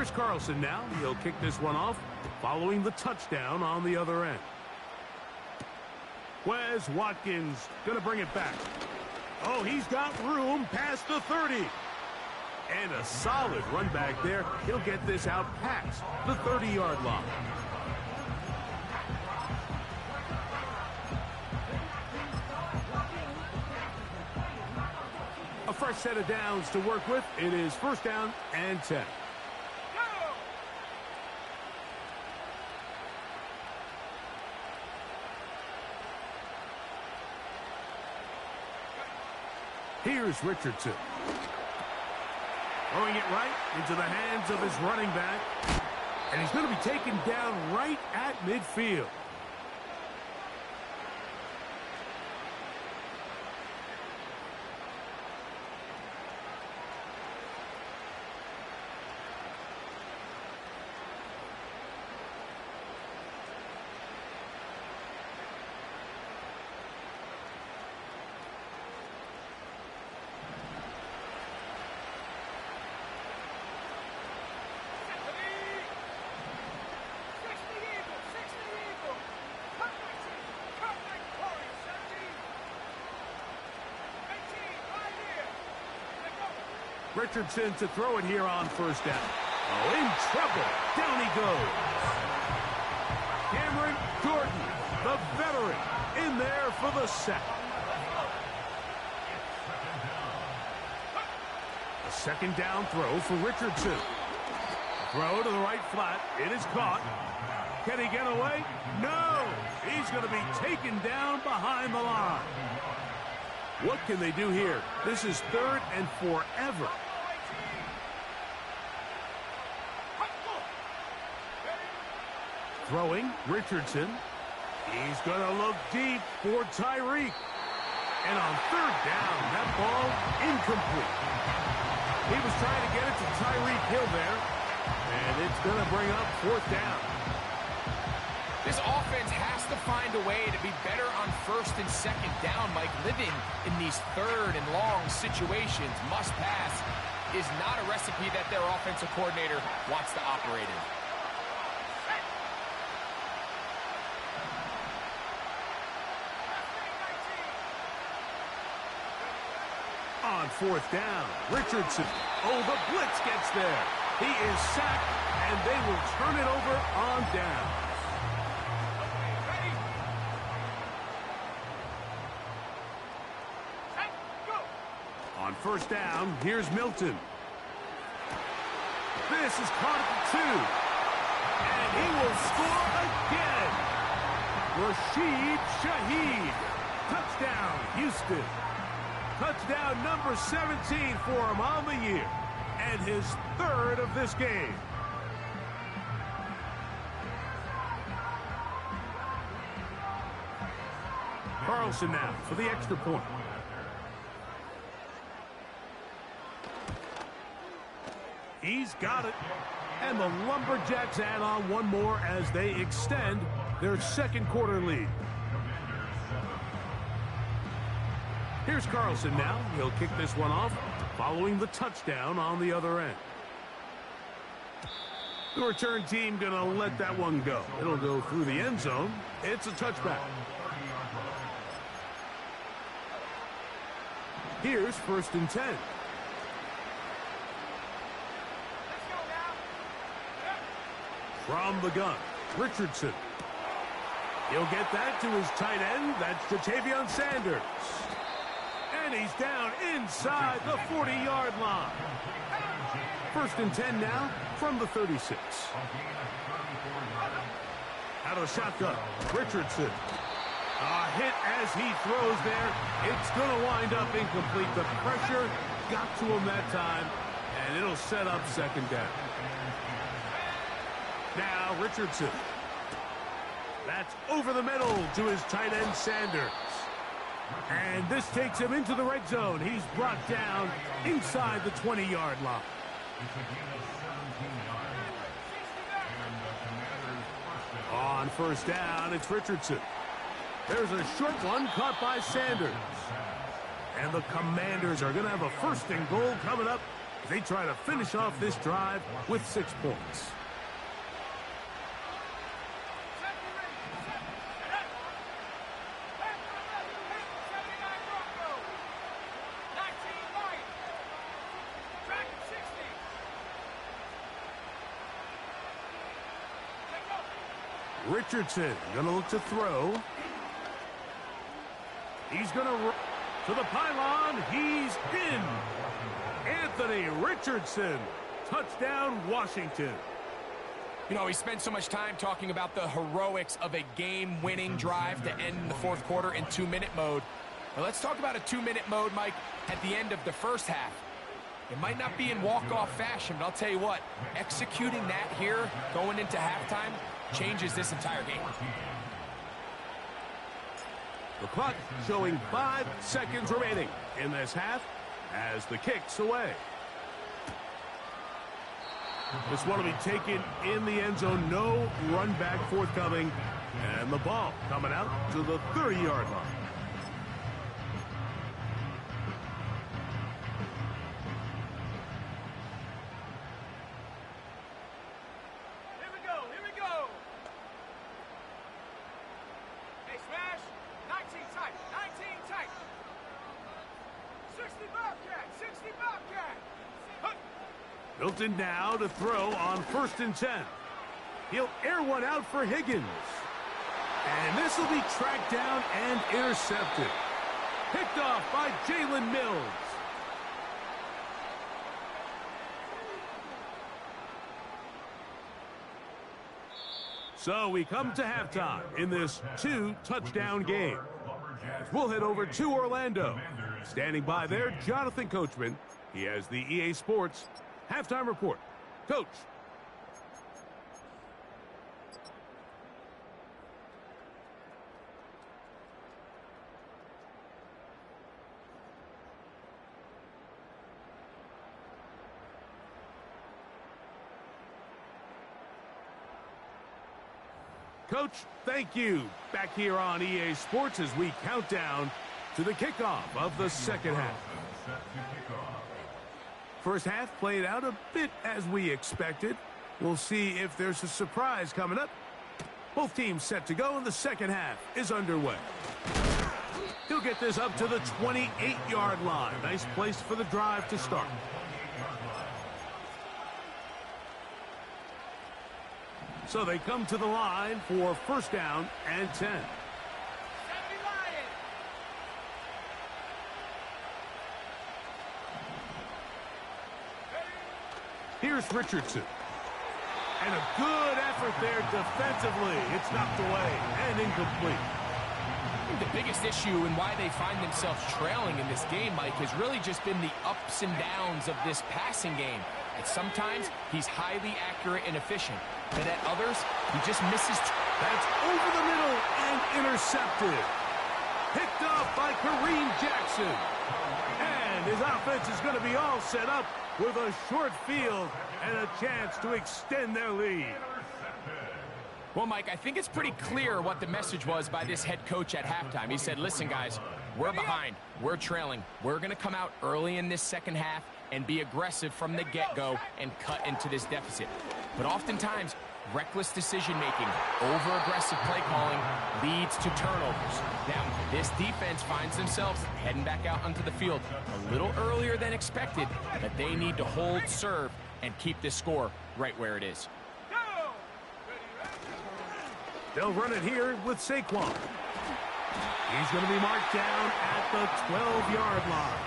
Here's Carlson now. He'll kick this one off, following the touchdown on the other end. Wes Watkins going to bring it back. Oh, he's got room past the 30. And a solid run back there. He'll get this out past the 30-yard line. A fresh set of downs to work with. It is first down and 10. Here's Richardson. Throwing it right into the hands of his running back. And he's going to be taken down right at midfield. Richardson to throw it here on first down. Oh, in trouble. Down he goes. Cameron Jordan, the veteran, in there for the sack. A second down throw for Richardson. Throw to the right flat. It is caught. Can he get away? No! He's going to be taken down behind the line. What can they do here? This is third and forever. Throwing, Richardson. He's going to look deep for Tyreek. And on third down, that ball incomplete. He was trying to get it to Tyreek Hill there. And it's going to bring up fourth down. This offense has to find a way to be better on first and second down, Mike. Living in these third and long situations, must pass, is not a recipe that their offensive coordinator wants to operate in. On fourth down, Richardson. Oh, the blitz gets there. He is sacked, and they will turn it over on down. On first down, here's Milton. This is caught at the 2. And he will score again. Rashid Shaheed. Touchdown, Houston. Touchdown number 17 for him on the year. And his third of this game. Carlson now for the extra point. He's got it. And the Lumberjacks add on one more as they extend their second quarter lead. Here's Carlson now. He'll kick this one off, following the touchdown on the other end. The return team going to let that one go. It'll go through the end zone. It's a touchback. Here's first and 10. From the gun, Richardson. He'll get that to his tight end. That's Ja'Tavion Sanders. And he's down inside the 40-yard line. First and 10 now from the 36. Out of the shotgun, Richardson. A hit as he throws there. It's going to wind up incomplete. The pressure got to him that time, and it'll set up second down. Now Richardson. That's over the middle to his tight end Sanders. And this takes him into the red zone. He's brought down inside the 20-yard line. On first down, it's Richardson. There's a short one caught by Sanders. And the Commanders are going to have a first and goal coming up They try to finish off this drive with 6 points. Richardson going to look to throw. He's going to run to the pylon. He's in. Anthony Richardson. Touchdown, Washington. You know, we spent so much time talking about the heroics of a game-winning drive to end the fourth quarter in 2-minute mode. Now let's talk about a 2-minute mode, Mike, at the end of the first half. It might not be in walk-off fashion, but I'll tell you what, executing that here going into halftime changes this entire game. The clock showing 5 seconds remaining in this half as the kick's away. This one will be taken in the end zone. No run back forthcoming. And the ball coming out to the 30-yard line. Hilton now to throw on 1st and 10. He'll air one out for Higgins. And this will be tracked down and intercepted. Picked off by Jalen Mills. So we come to halftime in this 2-touchdown game. We'll head over to Orlando. Standing by there, Jonathan Coachman. He has the EA Sports halftime report. Coach. Coach, thank you. Back here on EA Sports as we count down to the kickoff of the second half. First half played out a bit as we expected. We'll see if there's a surprise coming up. Both teams set to go, and the second half is underway. He'll get this up to the 28-yard line. Nice place for the drive to start. So they come to the line for 1st down and 10. Here's Richardson. And a good effort there defensively. It's knocked away and incomplete. I think the biggest issue and why they find themselves trailing in this game, Mike, has really just been the ups and downs of this passing game. And sometimes he's highly accurate and efficient. But at others, he just misses. That's over the middle and intercepted. Picked off by Kareem Jackson. And his offense is going to be all set up with a short field and a chance to extend their lead. Well, Mike, I think it's pretty clear what the message was by this head coach at halftime. He said, listen, guys, we're behind. We're trailing. We're going to come out early in this second half and be aggressive from the get-go and cut into this deficit. But oftentimes, reckless decision-making, over-aggressive play calling leads to turnovers. Now, this defense finds themselves heading back out onto the field a little earlier than expected, but they need to hold serve and keep this score right where it is. They'll run it here with Saquon. He's going to be marked down at the 12-yard line.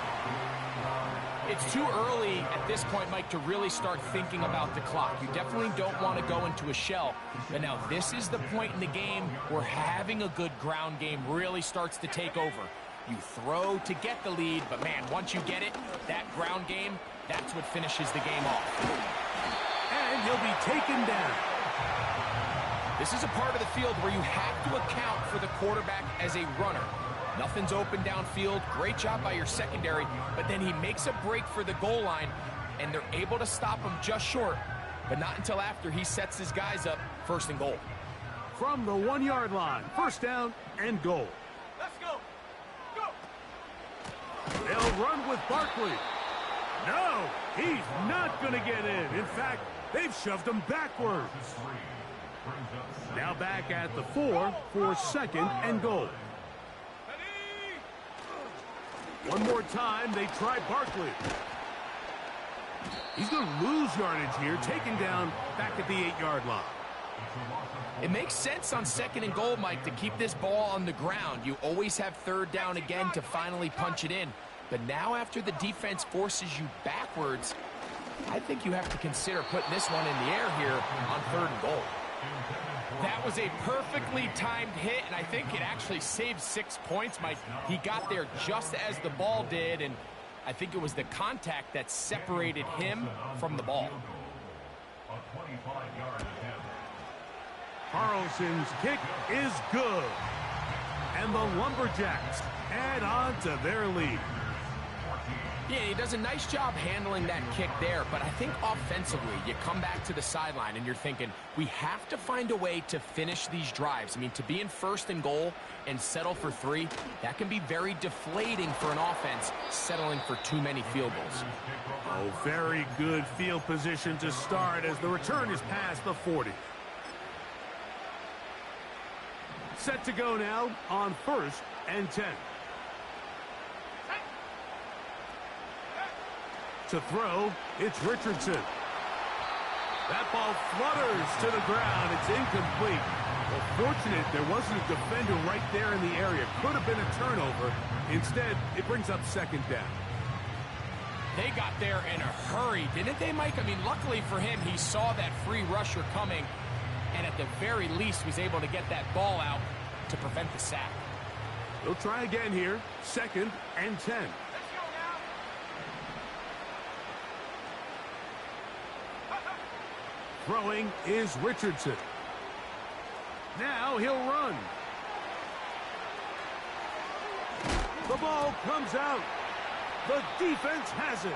It's too early at this point, Mike, to really start thinking about the clock. You definitely don't want to go into a shell. But now this is the point in the game where having a good ground game really starts to take over. You throw to get the lead, but man, once you get it, that ground game, that's what finishes the game off. And he'll be taken down. This is a part of the field where you have to account for the quarterback as a runner. Nothing's open downfield. Great job by your secondary, but then he makes a break for the goal line, and they're able to stop him just short, but not until after he sets his guys up 1st and goal. From the 1-yard line, 1st down and goal. Let's go. Go. They'll run with Barkley. No, he's not going to get in. In fact, they've shoved him backwards. Now back at the 4 for second and goal. One more time, they try Barkley. He's going to lose yardage here, taken down back at the 8-yard line. It makes sense on second and goal, Mike, to keep this ball on the ground. You always have third down again to finally punch it in. But now after the defense forces you backwards, I think you have to consider putting this one in the air here on third and goal. That was a perfectly timed hit, and I think it actually saved 6 points, Mike. He got there just as the ball did, and I think it was the contact that separated him from the ball. Carlson's kick is good. And the Lumberjacks add on to their lead. Yeah, he does a nice job handling that kick there, but I think offensively, you come back to the sideline and you're thinking, we have to find a way to finish these drives. I mean, to be in first and goal and settle for 3, that can be very deflating for an offense, settling for too many field goals. Oh, very good field position to start as the return is past the 40. Set to go now on 1st and 10. To throw, it's Richardson. That ball flutters to the ground. It's incomplete. Well, fortunate there wasn't a defender right there in the area. Could have been a turnover. Instead, it brings up second down. They got there in a hurry, didn't they, Mike? I mean, luckily for him, he saw that free rusher coming, and at the very least was able to get that ball out to prevent the sack. They'll try again here. 2nd and 10. Throwing is Richardson. Now he'll run. The ball comes out. The defense has it.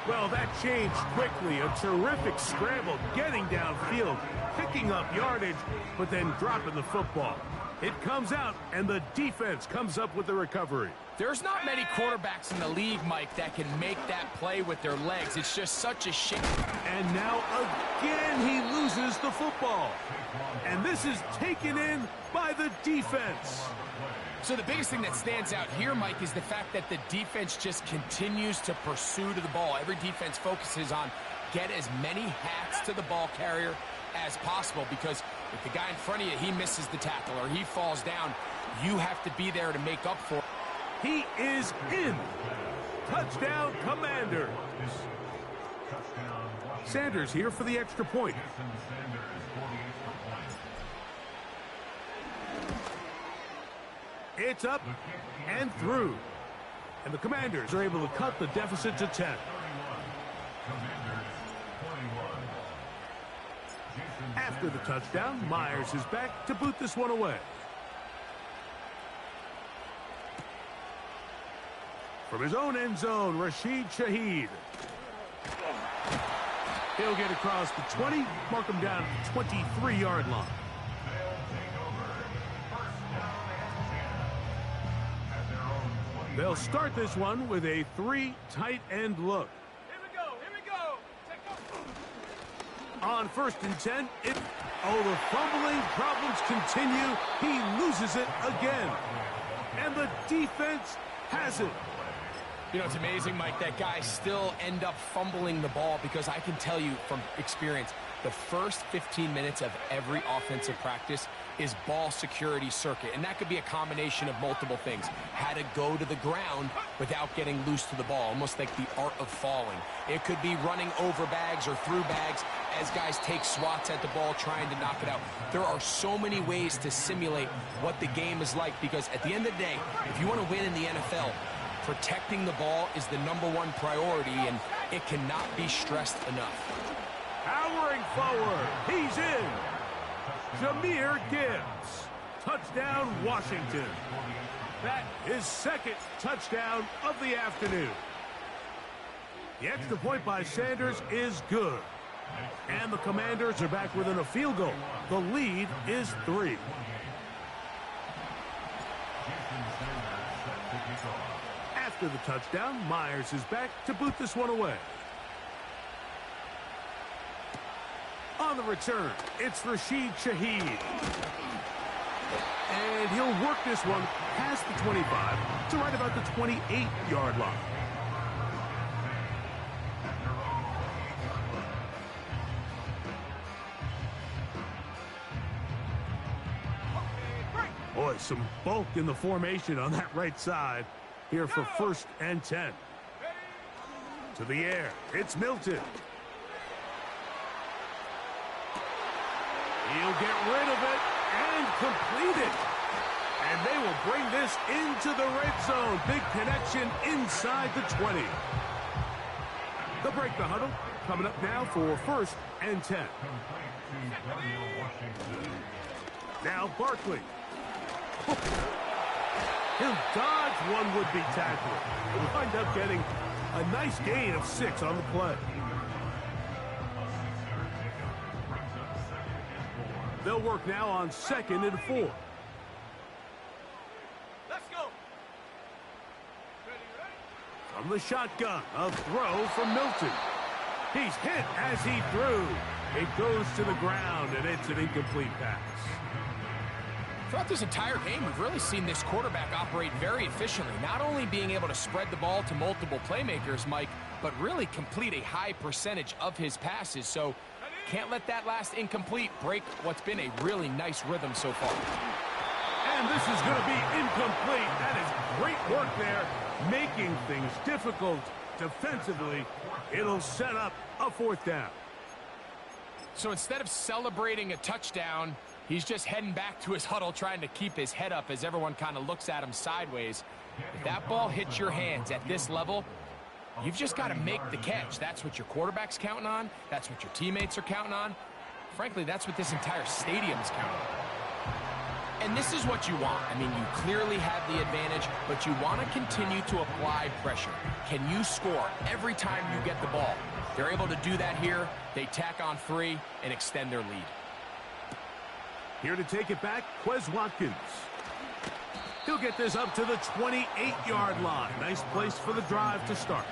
Well, that changed quickly. A terrific scramble, getting downfield, picking up yardage, but then dropping the football. It comes out, and the defense comes up with the recovery. There's not many quarterbacks in the league, Mike, that can make that play with their legs. It's just such a shame. And now again he loses the football. And this is taken in by the defense. So the biggest thing that stands out here, Mike, is the fact that the defense just continues to pursue to the ball. Every defense focuses on get as many hats to the ball carrier as possible, because if the guy in front of you, he misses the tackle or he falls down, you have to be there to make up for it. He is in. Touchdown, Commanders. Sanders here for the extra point. It's up and through. And the Commanders are able to cut the deficit to 10. After the touchdown, Myers is back to boot this one away. From his own end zone, Rashid Shaheed. He'll get across the 20, mark him down at the 23-yard line. They'll start this one with a 3 tight end look. Here we go. On 1st and 10, the fumbling problems continue. He loses it again. And the defense has it. You know, it's amazing, Mike, that guys still end up fumbling the ball, because I can tell you from experience, the first 15 minutes of every offensive practice is ball security circuit. And that could be a combination of multiple things. How to go to the ground without getting loose to the ball, almost like the art of falling. It could be running over bags or through bags as guys take swats at the ball trying to knock it out. There are so many ways to simulate what the game is like, because at the end of the day, if you want to win in the NFL, protecting the ball is the #1 priority, and it cannot be stressed enough. Powering forward, he's in. Jahmyr Gibbs. Touchdown, Washington. That is 2nd touchdown of the afternoon. The extra point by Sanders is good. And the Commanders are back within a field goal. The lead is 3. After After the touchdown, Myers is back to boot this one away. On the return, it's Rashid Shaheed. And he'll work this one past the 25 to right about the 28-yard line. Boy, some bulk in the formation on that right side here for 1st and 10. To the air, it's Milton. He'll get rid of it and complete it. And they will bring this into the red zone. Big connection inside the 20. They'll break the huddle. Coming up now for 1st and 10. Now Barkley. He'll dodge one would-be tackler. He'll wind up getting a nice gain of 6 on the play. They'll work now on 2nd and 4. Let's go. From the shotgun, a throw from Milton. He's hit as he threw. It goes to the ground, and it's an incomplete pass. Throughout this entire game, we've really seen this quarterback operate very efficiently, not only being able to spread the ball to multiple playmakers, Mike, but really complete a high percentage of his passes. So can't let that last incomplete break what's been a really nice rhythm so far. And this is going to be incomplete. That is great work there, making things difficult defensively. It'll set up a 4th down. So instead of celebrating a touchdown, he's just heading back to his huddle trying to keep his head up as everyone kind of looks at him sideways. If that ball hits your hands at this level, you've just got to make the catch. That's what your quarterback's counting on. That's what your teammates are counting on. Frankly, that's what this entire stadium's counting on. And this is what you want. I mean, you clearly have the advantage, but you want to continue to apply pressure. Can you score every time you get the ball? They're able to do that here. They tack on 3 and extend their lead. Here to take it back, Quez Watkins. He'll get this up to the 28-yard line. Nice place for the drive to start.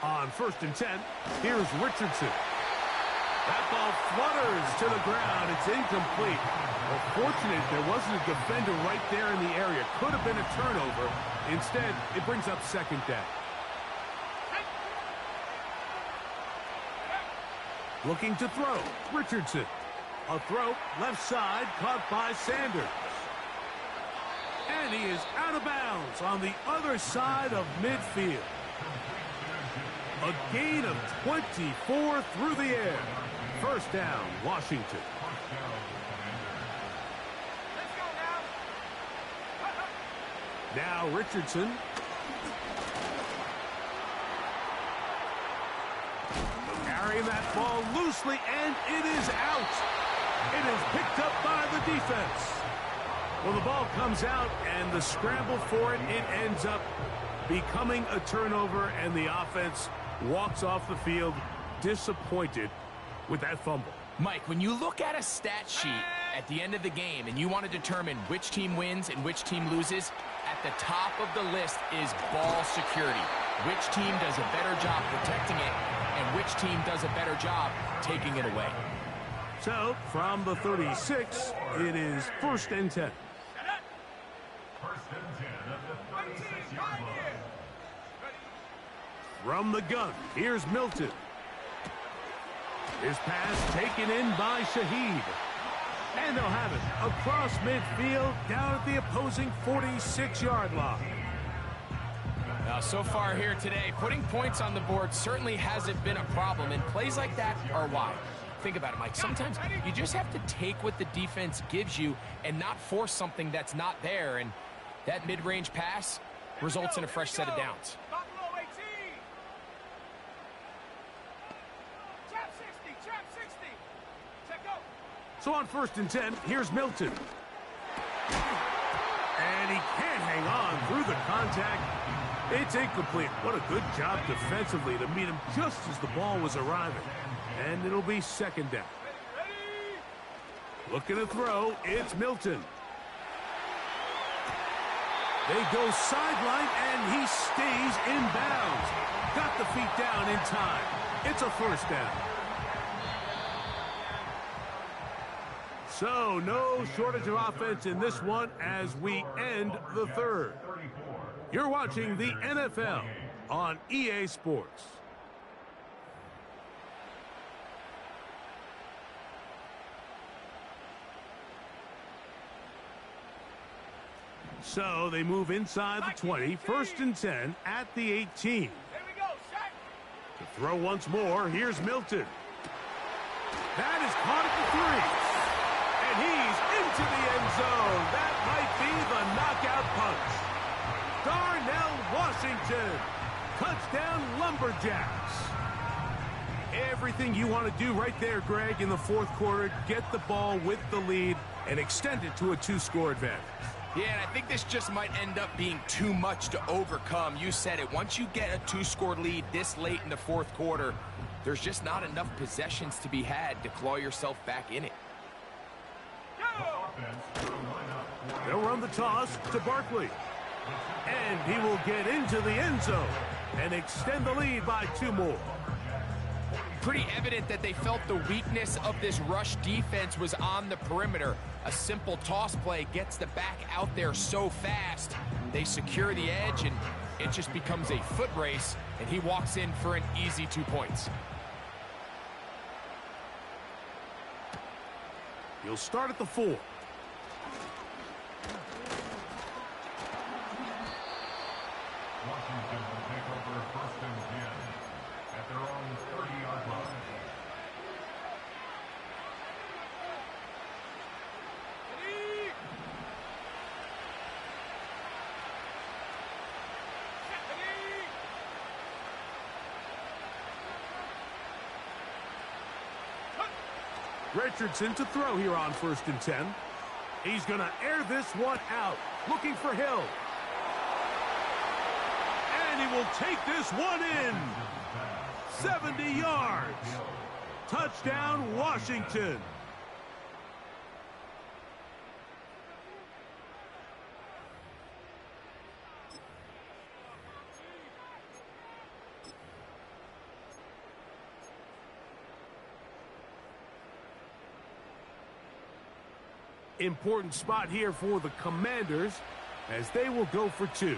On 1st and 10, here's Richardson. That ball flutters to the ground. It's incomplete. Well, fortunate there wasn't a defender right there in the area. Could have been a turnover. Instead, it brings up 2nd down. Looking to throw, Richardson. A throw, left side, caught by Sanders. And he is out of bounds on the other side of midfield. A gain of 24 through the air. 1st down, Washington. Let's go now. Now Richardson. Carrying that ball loosely, and it is out. It is picked up by the defense. Well, the ball comes out, and the scramble for it, it ends up becoming a turnover, and the offense walks off the field disappointed with that fumble. Mike, when you look at a stat sheet at the end of the game and you want to determine which team wins and which team loses, at the top of the list is ball security. Which team does a better job protecting it and which team does a better job taking it away. So, from the 36, it is 1st and 10. From the gun, here's Milton. His pass taken in by Shaheed. And they'll have it across midfield down at the opposing 46-yard line. Now, so far here today, putting points on the board certainly hasn't been a problem, and plays like that are why. Think about it, Mike. Sometimes you just have to take what the defense gives you and not force something that's not there. And that mid-range pass results in a fresh set of downs. So on 1st and 10, here's Milton. And he can't hang on through the contact. It's incomplete. What a good job defensively to meet him just as the ball was arriving. And it'll be 2nd down. Looking to throw, it's Milton. They go sideline, and he stays in bounds. Got the feet down in time. It's a 1st down. So, no shortage of offense in this one as we end the 3rd. You're watching the NFL on EA Sports. So, they move inside the 20, 1st and 10 at the 18. To throw once more, here's Milton. That is caught at the 3. And he's into the end zone. That might be the knockout punch. Darnell Washington. Touchdown Lumberjacks. Everything you want to do right there, Greg, in the 4th quarter. Get the ball with the lead and extend it to a 2-score advantage. Yeah, and I think this just might end up being too much to overcome. You said it. Once you get a 2-score lead this late in the 4th quarter, there's just not enough possessions to be had to claw yourself back in it. They'll run the toss to Barkley. And he will get into the end zone and extend the lead by 2 more. Pretty evident that they felt the weakness of this rush defense was on the perimeter. A simple toss play gets the back out there so fast. They secure the edge, and it just becomes a foot race, and he walks in for an easy 2 points. He'll start at the 4. Washington will take over 1st and 10 at their own 30-yard line. Richardson to throw here on 1st and 10. He's going to air this one out. Looking for Hill. And he will take this one in. 70 yards. Touchdown, Washington. Important spot here for the Commanders as they will go for 2. The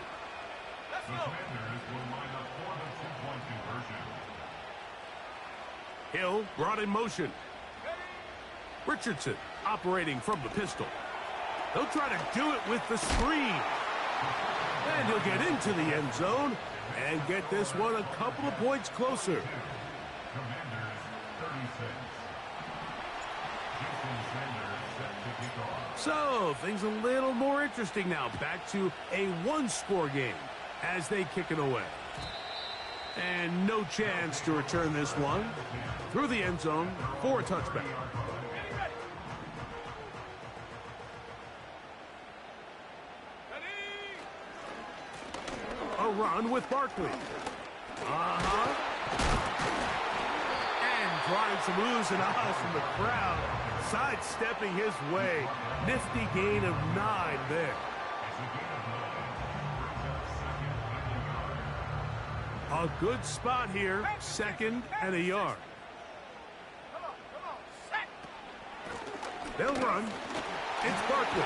Commanders will line up for the 2-point conversion. Hill brought in motion. Richardson operating from the pistol. They'll try to do it with the screen. And he'll get into the end zone and get this one a couple of points closer. Commanders 36. Jason Sanders set to kick off. So, things a little more interesting now. Back to a 1-score game as they kick it away. And no chance to return this one through the end zone for a touchback. A run with Barkley. And drawing some oohs and ahs from the crowd. Sidestepping his way. Nifty gain of 9 there. A good spot here. 2nd and a yard. They'll run. It's Barkley.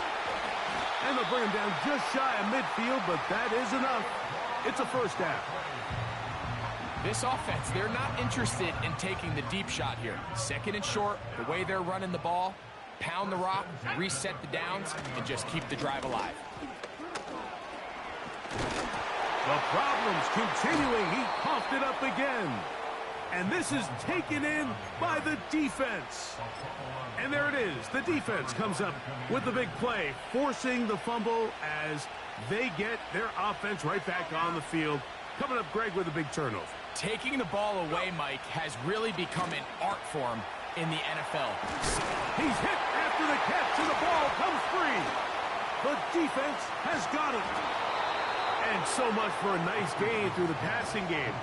And they'll bring him down just shy of midfield, but that is enough. It's a 1st down. This offense, they're not interested in taking the deep shot here. 2nd and short, the way they're running the ball, pound the rock, reset the downs, and just keep the drive alive. The problems continuing. He coughed it up again. And this is taken in by the defense. And there it is. The defense comes up with the big play, forcing the fumble as they get their offense right back on the field. Coming up, Greg, with a big turnover. Taking the ball away, Mike, has really become an art form in the NFL. He's hit after the catch, and the ball comes free. The defense has got it. And so much for a nice gain through the passing game.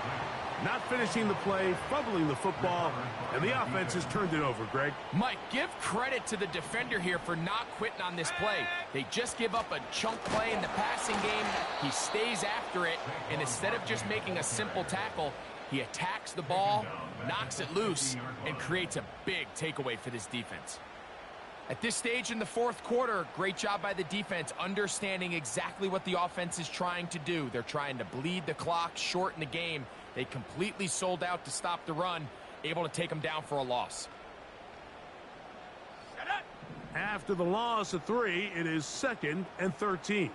Not finishing the play, fumbling the football, and the offense has turned it over, Greg. Mike, give credit to the defender here for not quitting on this play. They just give up a chunk play in the passing game. He stays after it, and instead of just making a simple tackle, he attacks the ball, knocks it loose, and creates a big takeaway for this defense. At this stage in the fourth quarter, great job by the defense, understanding exactly what the offense is trying to do. They're trying to bleed the clock, shorten the game. They completely sold out to stop the run, able to take them down for a loss. After the loss of 3, it is 2nd and 13.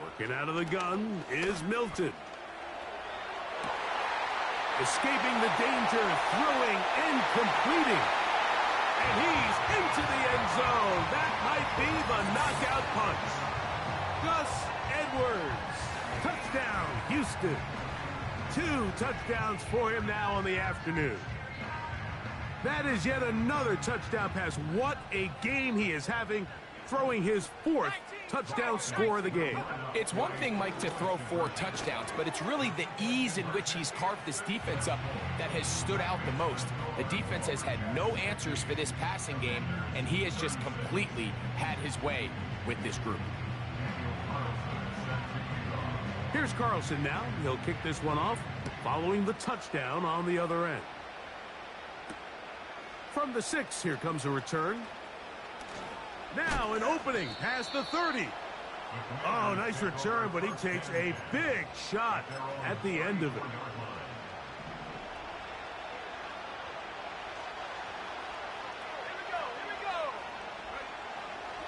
Working out of the gun is Milton. Escaping the danger, throwing and completing. And he's into the end zone. That might be the knockout punch. Gus Edwards. Touchdown, Houston. 2 touchdowns for him now on the afternoon. That is yet another touchdown pass. What a game he is having, throwing his 4th touchdown score of the game. It's one thing, Mike, to throw 4 touchdowns, but it's really the ease in which he's carved this defense up that has stood out the most. The defense has had no answers for this passing game, and he has just completely had his way with this group. Here's Carlson now. He'll kick this one off, following the touchdown on the other end. From the 6, here comes a return. Now an opening past the 30. Oh, nice return, but he takes a big shot at the end of it.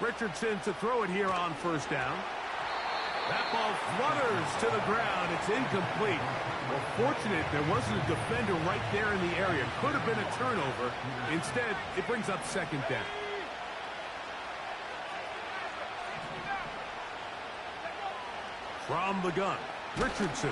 Richardson to throw it here on 1st down. That ball flutters to the ground. It's incomplete. Well, fortunate there wasn't a defender right there in the area. Could have been a turnover. Instead, it brings up 2nd down. From the gun, Richardson.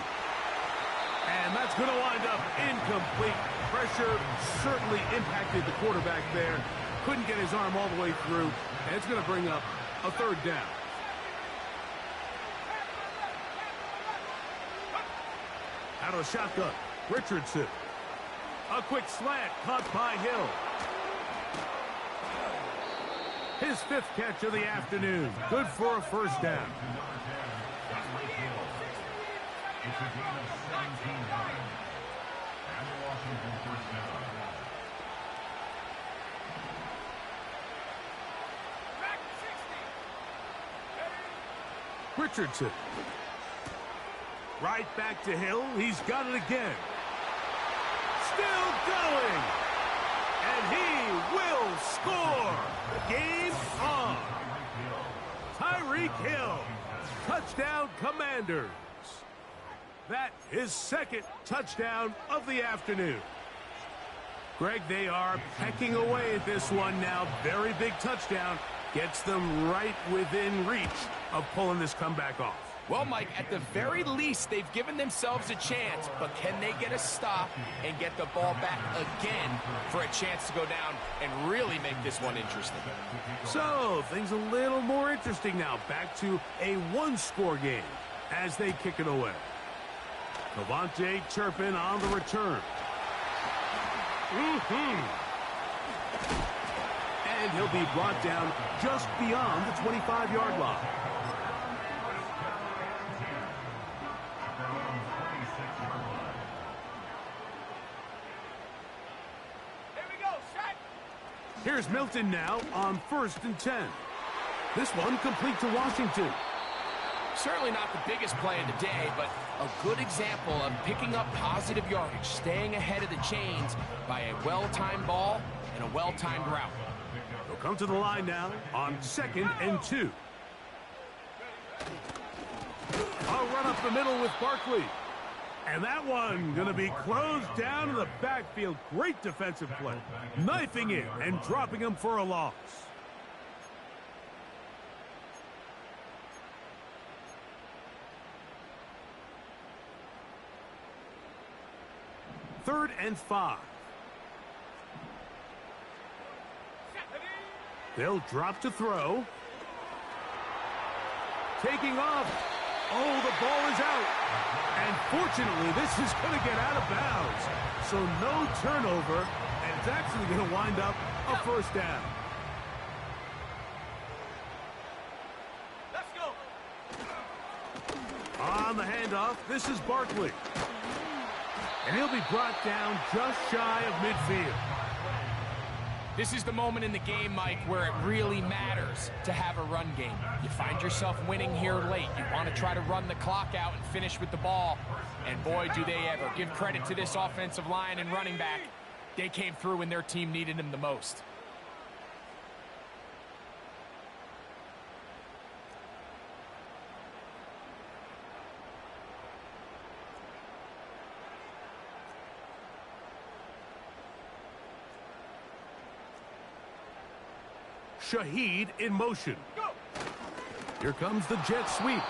And that's going to wind up incomplete. Pressure certainly impacted the quarterback there. Couldn't get his arm all the way through. And it's going to bring up a 3rd down. Out of the shotgun, Richardson. A quick slant caught by Hill. His 5th catch of the afternoon. Good for a 1st down. It's a gain of 17 yards. And the Washington 1st down. Richardson. Right back to Hill. He's got it again. Still going. And he will score. Game on. Tyreek Hill. Touchdown, Commanders. That is 2nd touchdown of the afternoon. Greg, they are pecking away at this one now. Very big touchdown. Gets them right within reach of pulling this comeback off. Well, Mike, at the very least, they've given themselves a chance, but can they get a stop and get the ball back again for a chance to go down and really make this one interesting? So, things a little more interesting now. Back to a 1-score game as they kick it away. Devontae Turpin on the return. And he'll be brought down just beyond the 25-yard line. Here's Milton now on 1st and 10. This one complete to Washington. Certainly not the biggest play of the day, but a good example of picking up positive yardage, staying ahead of the chains by a well-timed ball and a well-timed route. They'll come to the line now on 2nd and 2. A run up the middle with Barkley. And that one going to be closed down in the backfield. Great defensive play. Knifing it and dropping him for a loss. Third and 5. They'll drop to throw. Taking off. Oh, the ball is out. And fortunately, this is going to get out of bounds. So no turnover, and it's actually going to wind up a first down. Let's go. On the handoff, this is Barkley. And he'll be brought down just shy of midfield. This is the moment in the game, Mike, where it really matters to have a run game. You find yourself winning here late. You want to try to run the clock out and finish with the ball. And boy, do they ever. Give credit to this offensive line and running back. They came through when their team needed them the most. Shaheed in motion. Here comes the jet sweep.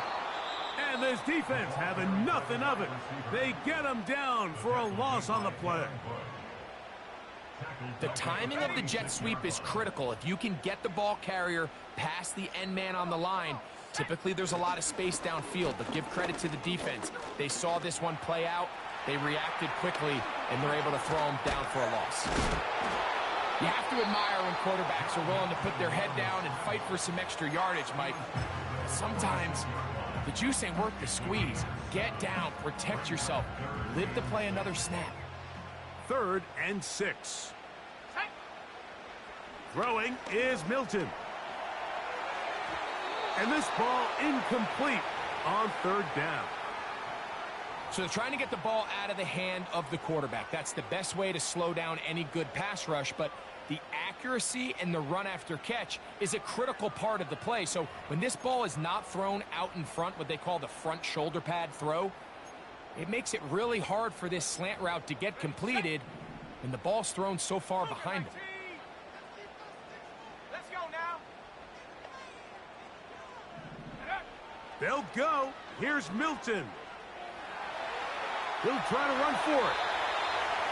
And this defense having nothing of it. They get him down for a loss on the play. The timing of the jet sweep is critical. If you can get the ball carrier past the end man on the line, typically there's a lot of space downfield, but give credit to the defense. They saw this one play out, they reacted quickly, and they're able to throw him down for a loss. You have to admire when quarterbacks are willing to put their head down and fight for some extra yardage, Mike. Sometimes the juice ain't worth the squeeze. Get down, protect yourself, live to play another snap. Third and 6. Throwing is Milton. And this ball incomplete on third down. So they're trying to get the ball out of the hand of the quarterback. That's the best way to slow down any good pass rush, but the accuracy and the run after catch is a critical part of the play. So when this ball is not thrown out in front, what they call the front shoulder pad throw, it makes it really hard for this slant route to get completed, and the ball's thrown so far behind him. Let's go now. They'll go. Here's Milton. He'll try to run for it.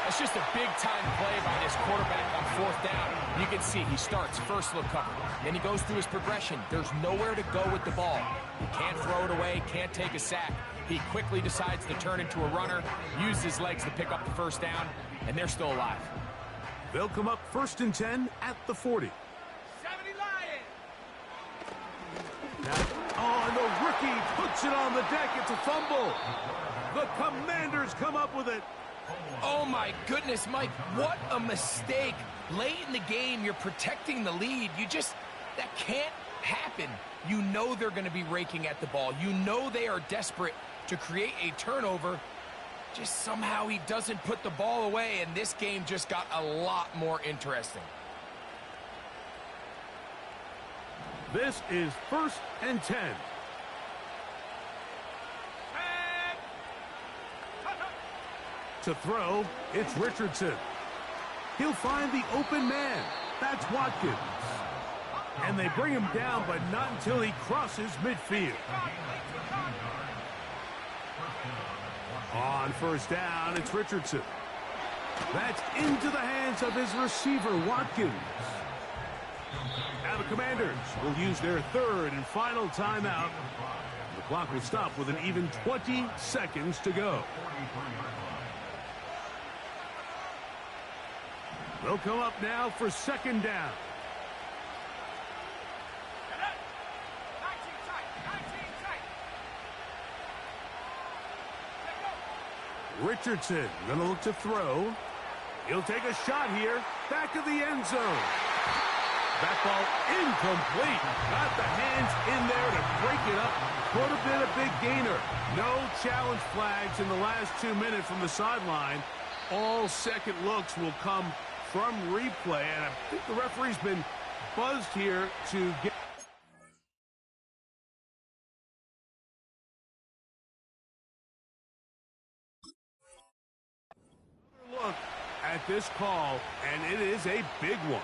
That's just a big-time play by this quarterback on fourth down. You can see he starts first look cover. Then he goes through his progression. There's nowhere to go with the ball. He can't throw it away, can't take a sack. He quickly decides to turn into a runner, use his legs to pick up the first down, and they're still alive. They'll come up first and 10 at the 40. 70 Lions. Now, and the rookie puts it on the deck. It's a fumble. The Commanders come up with it. Oh, my goodness, Mike, what a mistake. Late in the game, you're protecting the lead. That can't happen. You know they're going to be raking at the ball. You know they are desperate to create a turnover. Just somehow he doesn't put the ball away, and this game just got a lot more interesting. This is first and 10. To throw, it's Richardson. He'll find the open man. That's Watkins. And they bring him down, but not until he crosses midfield. On first down, it's Richardson. That's into the hands of his receiver, Watkins. Now the Commanders will use their third and final timeout. The clock will stop with an even 20 seconds to go. They'll come up now for second down. Richardson going to look to throw. He'll take a shot here. Back of the end zone. That ball incomplete. Got the hands in there to break it up. Could have been a big gainer. No challenge flags in the last 2 minutes from the sideline. All second looks will come from replay, and I think the referee's been buzzed here to get at this call, and it is a big one.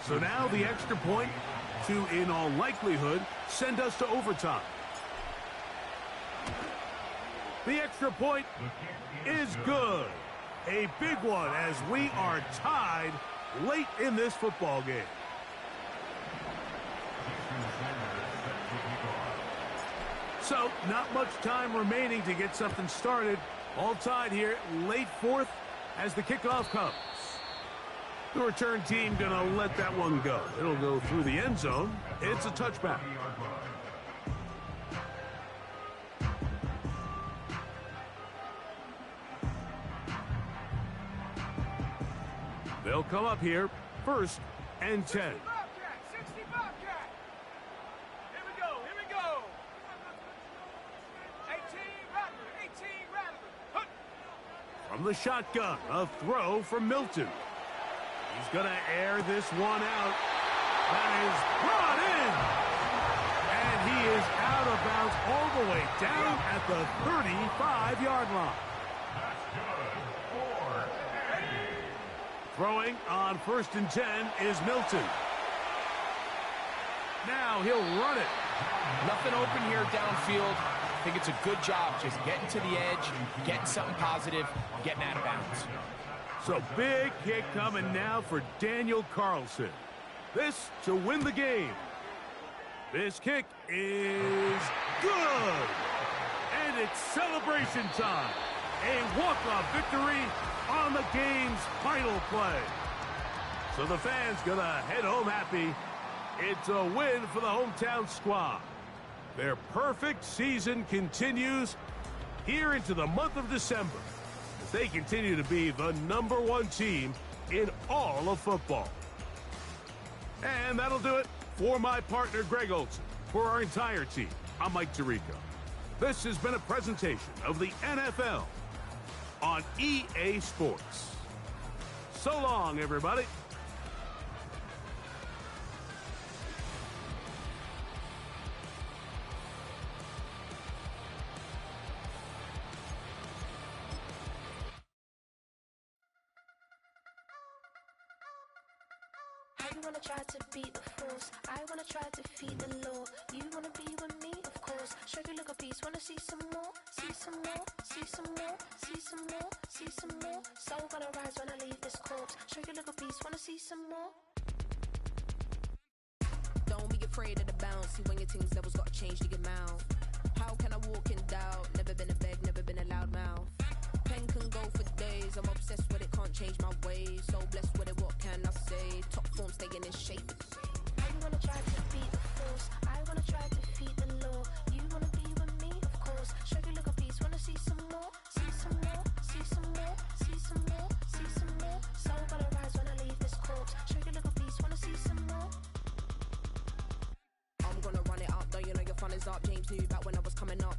So now the extra point to, in all likelihood, send us to overtime. The extra point is good. A big one as we are tied late in this football game. So, not much time remaining to get something started. All tied here, late fourth as the kickoff comes. The return team going to let that one go. It'll go through the end zone. It's a touchback. They'll come up here, 1st and 10. 60 Bobcat. Here we go. 18 Rattler. From the shotgun, a throw from Milton. He's going to air this one out. That is brought in. And he is out of bounds all the way down at the 35-yard line. Throwing on 1st and 10 is Milton. Now he'll run it. Nothing open here downfield. I think it's a good job just getting to the edge, getting something positive, getting out of bounds. So big kick coming now for Daniel Carlson. This to win the game. This kick is good. And it's celebration time. A walk-off victory on the game's final play. So the fans gonna head home happy. It's a win for the hometown squad. Their perfect season continues here into the month of December. They continue to be the #1 team in all of football. And that'll do it for my partner, Greg Olson. For our entire team, I'm Mike Tirico. This has been a presentation of the NFL on EA Sports. So long, everybody. You wanna try to beat the force, I wanna try to defeat the law. You wanna be with me, of course. Show you look a piece, wanna see some more, see some more, see some more, see some more, see some more. Soul gonna rise when I leave this corpse. Show you look a piece, wanna see some more. Don't be afraid of the bounce. See when your things levels gotta change to your mouth. How can I walk in doubt? Never been a beg, never been a loud mouth. Pen can go for days. I'm obsessed with it, can't change my ways. So blessed with it, what can I say? Top form staying in shape. You wanna try to beat the force, I wanna try to defeat the law. You wanna be with me, of course. Show you look a piece, wanna see some more, see some more, see some more, see some more, see some more. Soul gonna rise when I leave this corpse. Show you look a piece, wanna see some more. I'm gonna run it up, though you know your fun is up. James knew back when I was coming up.